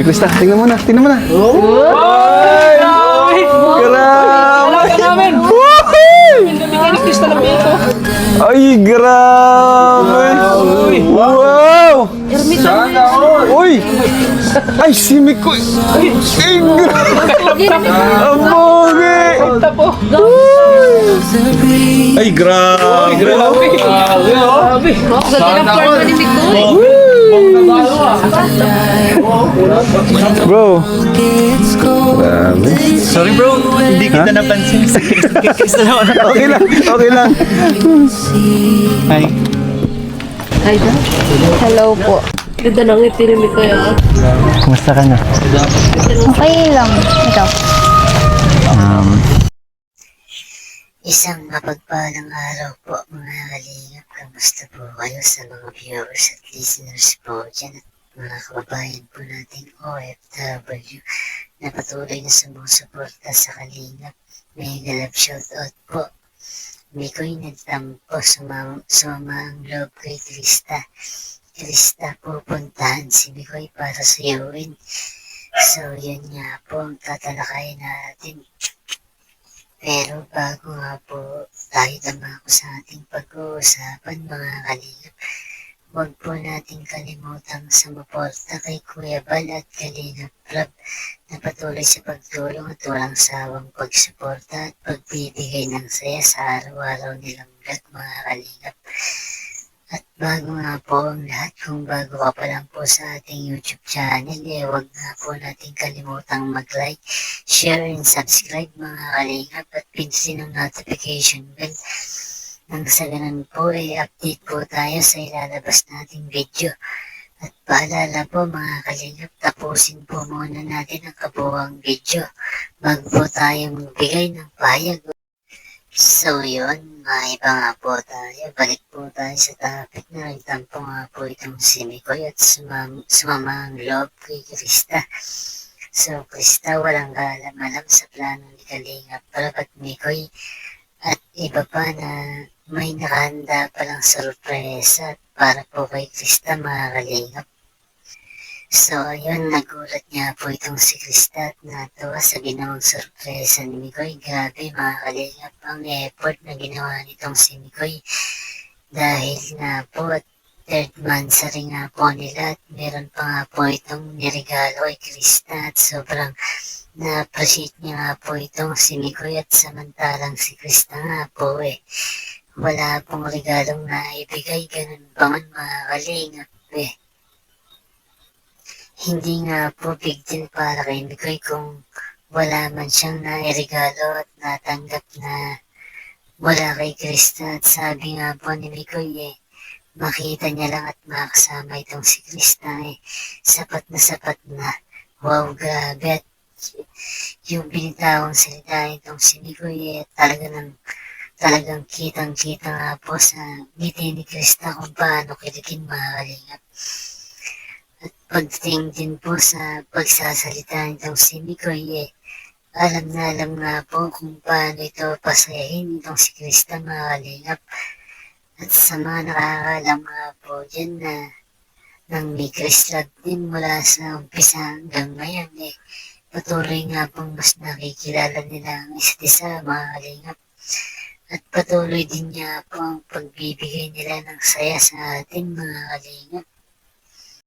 Uy, Krista, tingnan mo na, tingnan mo na. Ay! Grabe! namin! Woohoo! Nabigyan ni Krista lang ito. Ay, grabe! Wow! Uy! Ay, si Mikoy! Ay, grabe! Ang pogi! Tapo. Ay, grabe! Grabe. Grabe. Ganda ng floor ko ni Mikoy. Bro! Grabe. Sorry bro, hindi kita napansin. Krista naman ako. Okay lang, okay lang. Hi. Hi, Dan. Hello po. Ganda ng ngiti ni Mikoy. Kumusta ka na? Okay lang. Ito. Isang mapagpalang araw po mga kalingap. Kamusta po kayo sa mga viewers at listeners po dyan at mga kababayan po natin OFW na patuloy na sumusuporta sa kalingap. Mega love shoutout po. Mikoy nagtampo sumama ang loob kay Krista. Krista, pupuntahan si Mikoy para suyuin. So yun nga po ang tatalakayin natin. Pero bago nga po tayo dumako sa ating pag-uusapan mga kalingap, huwag po natin kalimutang sumuporta kay Kuya Bal at Kalingap Club na patuloy sa pagtulong at walang sawang pagsuporta at pagbibigay ng saya sa araw-araw nilang vlog mga kalingap. At bago nga po ang lahat, kung bago ka pa lang po sa ating YouTube channel, huwag nga po natin kalimutang mag-like, share, and subscribe mga kalingap at pindutin ang notification bell. Nang sa ganun po, update po tayo sa ilalabas nating video. At paalala po mga kalingap, tapusin po muna natin ang kabuuang video bago po tayo magbigay ng pahayag. So yun, maiba nga po tayo. Balik po tayo sa topic na nagtampo nga po itong si Mikoy at sumama ang loob kay Krista. So Krista, walang kaalam-alam sa plano ni Kalingap Prab at Mikoy at iba pa na may nakahanda palang sorpresa para po kay Krista mga Kalingap. So ayun, nagulat nga po itong si Krista at natuwa sa ginawang sorpresa ni Mikoy. Grabe mga kalingap ang effort na ginawa nitong si Mikoy. Dahil nga po at third month rin nga po nila at meron pa nga po itong niregalo kay Krista at sobrang na-appreciate niya nga po itong si Mikoy at samantalang si Krista nga po wala pong regalong naibigay, ganun ba man mga kalingap Hindi nga po big deal para kay Mikoy kung wala man siyang nairegalo at natanggap na mula kay Krista. At sabi nga po ni Mikoy makita niya lang at makasama itong si Krista sapat na. Wow, grabe. At yung binitawang salita itong si Mikoy talagang kitang-kita nga po sa ngiti ni Krista kung paano kiligin mga kalingap. At pagdating din po sa pagsasalita nitong si Mikoy alam nga po kung paano ito pasayahin itong si Krista mga kalingap. At sa mga nakakaalam nga po dyan na nang may Krista din mula sa umpisa hanggang ngayon patuloy nga pong mas nakikilala nila ang isa't isa mga kalingap. At patuloy din nga po ang pagbibigay nila ng saya sa ating mga kalingap.